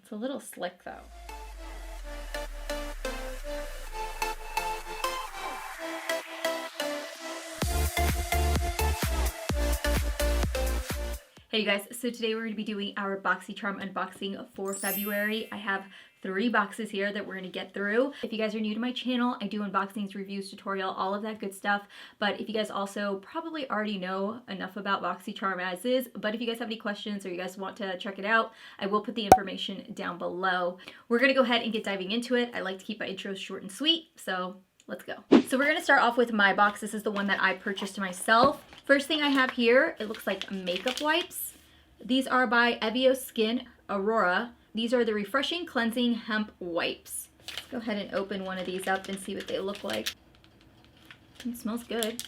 It's a little slick though. Hey you guys, so today we're going to be doing our Boxycharm unboxing for February. I have 3 boxes here that we're going to get through. If you guys are new to my channel, I do unboxings, reviews, tutorial, all of that good stuff. But if you guys also probably already know enough about Boxycharm as is, but if you guys have any questions or you guys want to check it out, I will put the information down below. We're going to go ahead and get diving into it. I like to keep my intros short and sweet, so let's go. So we're going to start off with my box. This is the one that I purchased myself. First thing I have here, it looks like makeup wipes. These are by Evios Skin Aurora. These are the Refreshing Cleansing Hemp Wipes. Let's go ahead and open one of these up and see what they look like. It smells good.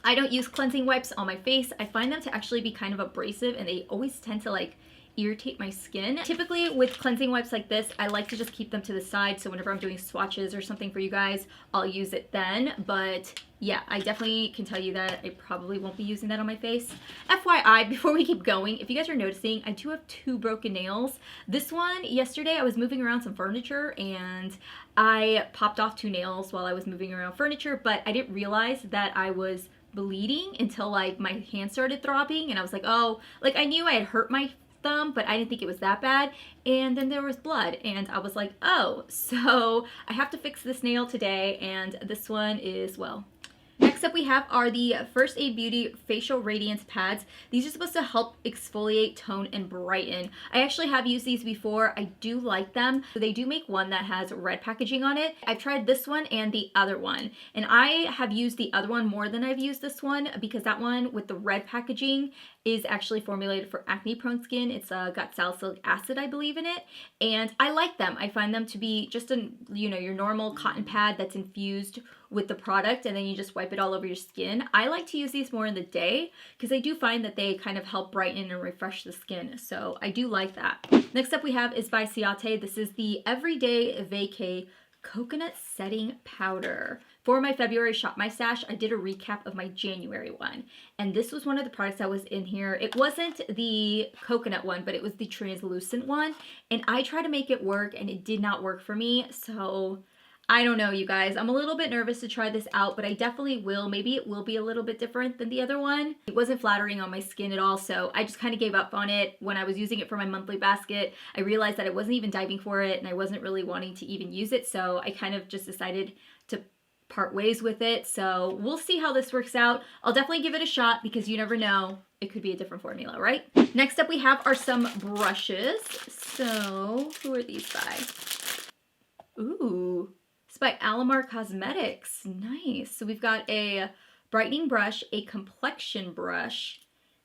I don't use cleansing wipes on my face. I find them to actually be kind of abrasive and they always tend to like irritate my skin. Typically with cleansing wipes like this, I like to just keep them to the side, so whenever I'm doing swatches or something for you guys, I'll use it then. But yeah, I definitely can tell you that I probably won't be using that on my face. FYI, before we keep going, if you guys are noticing, I do have 2 broken nails. This one, yesterday I was moving around some furniture and I popped off 2 nails while I was moving around furniture, but I didn't realize that I was bleeding until like my hand started throbbing and I was like, oh, like I knew I had hurt my thumb, but I didn't think it was that bad. And then there was blood and I was like, oh, so I have to fix this nail today, and this one is, well. Next up we have are the First Aid Beauty Facial Radiance Pads. These are supposed to help exfoliate, tone, and brighten. I actually have used these before. I do like them. They do make one that has red packaging on it. I've tried this one and the other one, and I have used the other one more than I've used this one because that one with the red packaging is actually formulated for acne prone skin. It's got salicylic acid, I believe, in it, and I like them. I find them to be just a, you know, your normal cotton pad that's infused with the product and then you just wipe it all over your skin. I like to use these more in the day because I do find that they kind of help brighten and refresh the skin, so I do like that. Next up we have is by Ciate. This is the Everyday Vacay Coconut Setting Powder. For my February Shop My Stash, I did a recap of my January one, and this was one of the products that was in here. It wasn't the coconut one, but it was the translucent one, and I tried to make it work and it did not work for me, so I don't know, you guys. I'm a little bit nervous to try this out, but I definitely will. Maybe it will be a little bit different than the other one. It wasn't flattering on my skin at all, so I just kind of gave up on it. When I was using it for my monthly basket, I realized that I wasn't even diving for it and I wasn't really wanting to even use it, so I kind of just decided to part ways with it. So we'll see how this works out. I'll definitely give it a shot because you never know. It could be a different formula, right? Next up we have are some brushes. So who are these by? Ooh. It's by Alamar Cosmetics. Nice. So we've got a brightening brush, a complexion brush,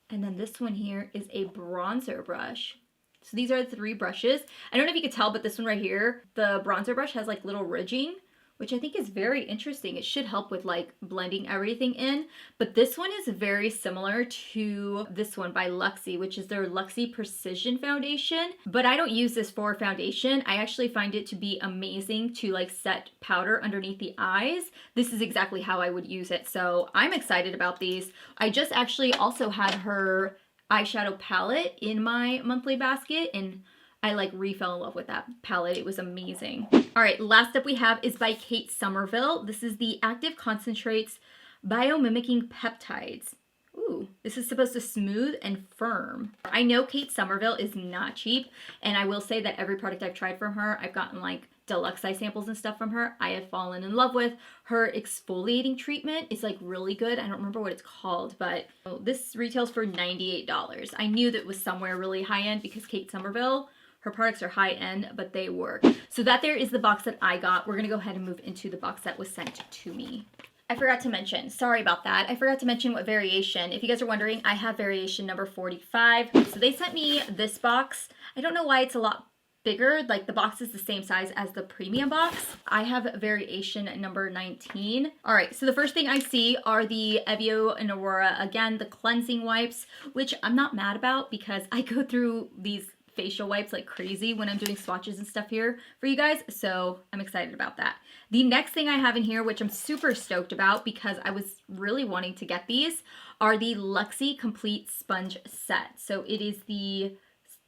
and then this one here is a bronzer brush. So these are the 3 brushes. I don't know if you could tell, but this one right here, the bronzer brush has like little ridging, which I think is very interesting. It should help with like blending everything in. But this one is very similar to this one by Luxy, which is their Luxy Precision Foundation. But I don't use this for foundation. I actually find it to be amazing to like set powder underneath the eyes. This is exactly how I would use it. So I'm excited about these. I just actually also had her eyeshadow palette in my monthly basket, and I like fell in love with that palette. It was amazing. All right, last up we have is by Kate Somerville. This is the Active Concentrates Biomimicking Peptides. Ooh, this is supposed to smooth and firm. I know Kate Somerville is not cheap, and I will say that every product I've tried from her, I've gotten like deluxe size samples and stuff from her. I have fallen in love with her exfoliating treatment. It's like really good. I don't remember what it's called, but this retails for $98. I knew that it was somewhere really high end because Kate Somerville, her products are high end, but they work. So that there is the box that I got. We're gonna go ahead and move into the box that was sent to me. I forgot to mention, sorry about that. I forgot to mention what variation. If you guys are wondering, I have variation number 45. So they sent me this box. I don't know why it's a lot bigger. Like the box is the same size as the premium box. I have variation number 19. All right, so the first thing I see are the Evio and Aurora, again, the cleansing wipes, which I'm not mad about because I go through these facial wipes like crazy when I'm doing swatches and stuff here for you guys, so I'm excited about that. The next thing I have in here, which I'm super stoked about because I was really wanting to get these, are the Luxy Complete Sponge Set. So it is the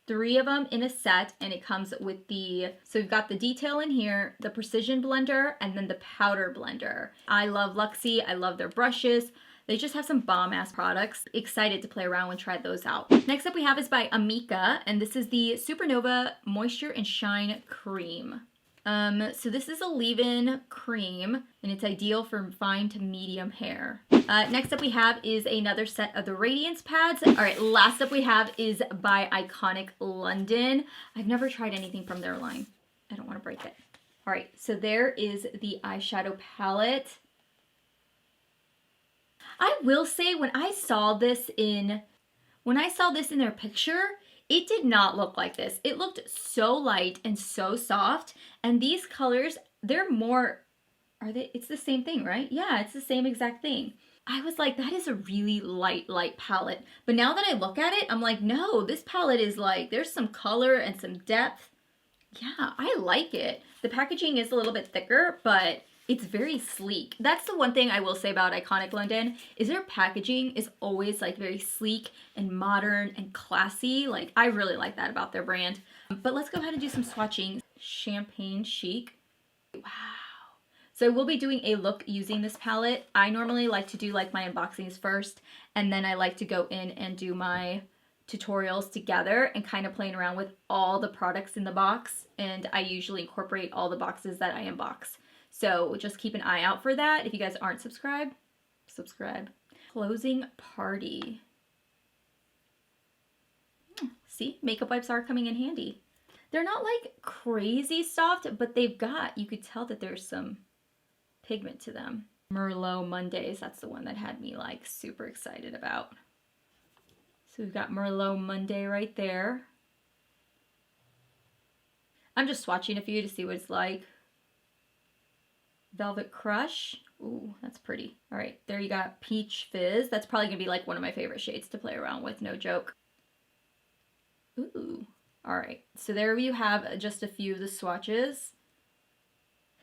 3 of them in a set, and it comes with the, so we've got the detail in here, the precision blender, and then the powder blender. I love Luxy. I love their brushes. They just have some bomb-ass products. Excited to play around and try those out. Next up we have is by Amika, and this is the Supernova Moisture and Shine Cream. So this is a leave-in cream, and it's ideal for fine to medium hair. Next up we have is another set of the Radiance pads. All right, last up we have is by Iconic London. I've never tried anything from their line. I don't want to break it. All right, so there is the eyeshadow palette. I will say when I saw this in their picture, it did not look like this. It looked so light and so soft, and these colors, they're more, it's the same thing, right? Yeah, it's the same exact thing. I was like, that is a really light palette. But now that I look at it, I'm like, no, this palette is like, there's some color and some depth. Yeah, I like it. The packaging is a little bit thicker, but it's very sleek. That's the one thing I will say about Iconic London, is their packaging is always like very sleek and modern and classy. Like, I really like that about their brand. But let's go ahead and do some swatching. Champagne Chic. Wow. So I will be doing a look using this palette. I normally like to do like my unboxings first, and then I like to go in and do my tutorials together and kind of playing around with all the products in the box. And I usually incorporate all the boxes that I unbox. So just keep an eye out for that. If you guys aren't subscribed, subscribe. Closing Party. See, makeup wipes are coming in handy. They're not like crazy soft, but they've got, you could tell that there's some pigment to them. Merlot Mondays, that's the one that had me like super excited about. So we've got Merlot Monday right there. I'm just swatching a few to see what it's like. Velvet Crush. Ooh, that's pretty. All right, there you got Peach Fizz. That's probably gonna be like one of my favorite shades to play around with, no joke. Ooh, all right. So there you have just a few of the swatches.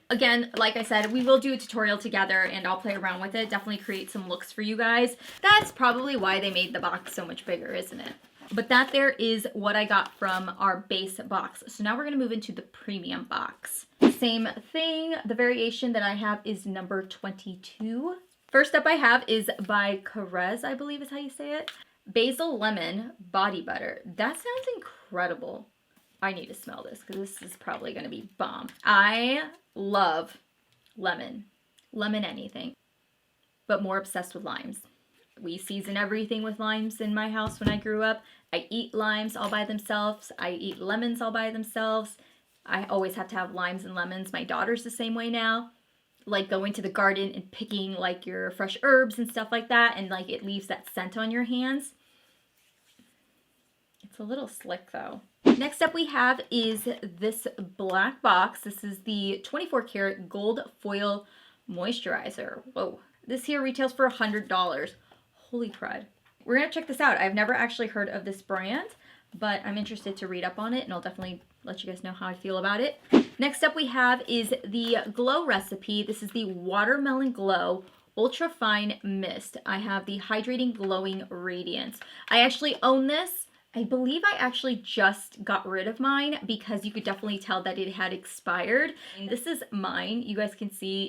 Again, like I said, we will do a tutorial together and I'll play around with it. Definitely create some looks for you guys. That's probably why they made the box so much bigger, isn't it? But that there is what I got from our base box. So now we're gonna move into the premium box. Same thing, the variation that I have is number 22. First up I have is by Karat, I believe is how you say it. Basil Lemon Body Butter. That sounds incredible. I need to smell this because this is probably gonna be bomb. I love lemon anything, but more obsessed with limes. We season everything with limes in my house when I grew up. I eat limes all by themselves. I eat lemons all by themselves. I always have to have limes and lemons. My daughter's the same way now. Like going to the garden and picking like your fresh herbs and stuff like that, and like it leaves that scent on your hands. It's a little slick though. Next up we have is this black box. This is the 24 karat gold foil moisturizer. Whoa. This here retails for $100. Holy crud. We're gonna check this out. I've never actually heard of this brand, but I'm interested to read up on it and I'll definitely let you guys know how I feel about it. Next up we have is the Glow recipe. This is the Watermelon Glow Ultrafine Mist. I have the Hydrating Glowing Radiance. I actually own this. I believe I actually just got rid of mine because you could definitely tell that it had expired. And this is mine. You guys can see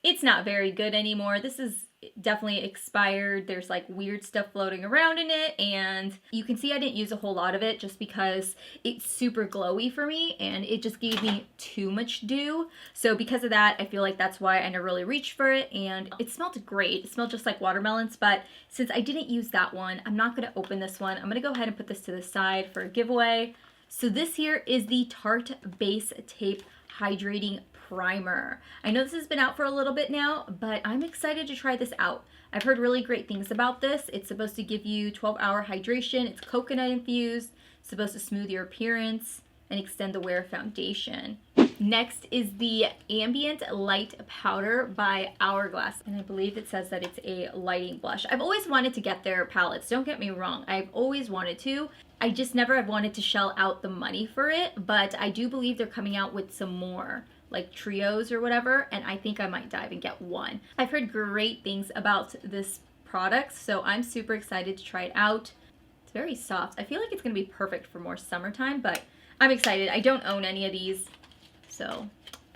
it's not very good anymore. This is definitely expired. There's like weird stuff floating around in it, and you can see I didn't use a whole lot of it just because it's super glowy for me and it just gave me too much dew. So because of that, I feel like that's why I never really reached for it, and it smelled great. It smelled just like watermelons, but since I didn't use that one, I'm not going to open this one. I'm going to go ahead and put this to the side for a giveaway. So this here is the Tarte Base Tape Hydrating Primer. I know this has been out for a little bit now, but I'm excited to try this out. I've heard really great things about this. It's supposed to give you 12-hour hydration. It's coconut infused. It's supposed to smooth your appearance and extend the wear foundation. Next is the Ambient Light Powder by Hourglass, and I believe it says that it's a lighting blush. I've always wanted to get their palettes, don't get me wrong. I've always wanted to. I just never have wanted to shell out the money for it, but I do believe they're coming out with some more like trios or whatever, and I think I might dive and get one. I've heard great things about this product, so I'm super excited to try it out. It's very soft. I feel like it's going to be perfect for more summertime, but I'm excited. I don't own any of these, so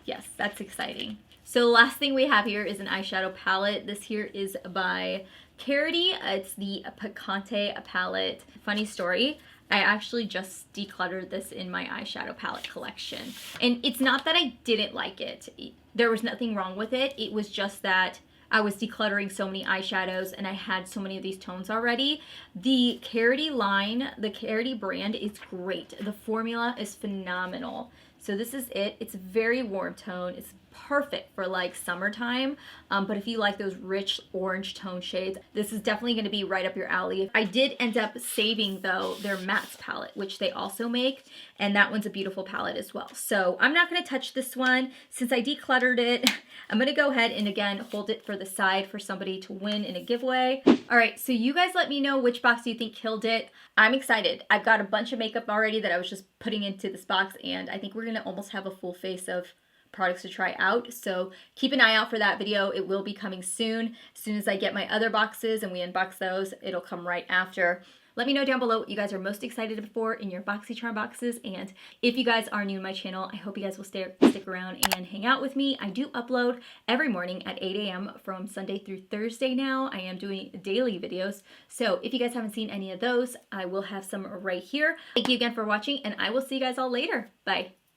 yes, that's exciting. So the last thing we have here is an eyeshadow palette. This here is by Karat. It's the Picante palette. Funny story, I actually just decluttered this in my eyeshadow palette collection. And it's not that I didn't like it. There was nothing wrong with it. It was just that I was decluttering so many eyeshadows and I had so many of these tones already. The Karat line, the Karat brand is great. The formula is phenomenal. So this is it. It's a very warm tone. It's perfect for like summertime, but if you like those rich orange tone shades, this is definitely going to be right up your alley. I did end up saving though their mattes palette, which they also make, and that one's a beautiful palette as well. So I'm not going to touch this one since I decluttered it. I'm going to go ahead and again hold it for the side for somebody to win in a giveaway. All right, so you guys let me know which box you think killed it. I'm excited. I've got a bunch of makeup already that I was just putting into this box, and I think we're going to almost have a full face of products to try out. So keep an eye out for that video. It will be coming soon. As soon as I get my other boxes and we unbox those, it'll come right after. Let me know down below what you guys are most excited for in your Boxycharm boxes. And if you guys are new to my channel, I hope you guys will stick around and hang out with me. I do upload every morning at 8 a.m. from Sunday through Thursday now. I am doing daily videos. So if you guys haven't seen any of those, I will have some right here. Thank you again for watching, and I will see you guys all later. Bye.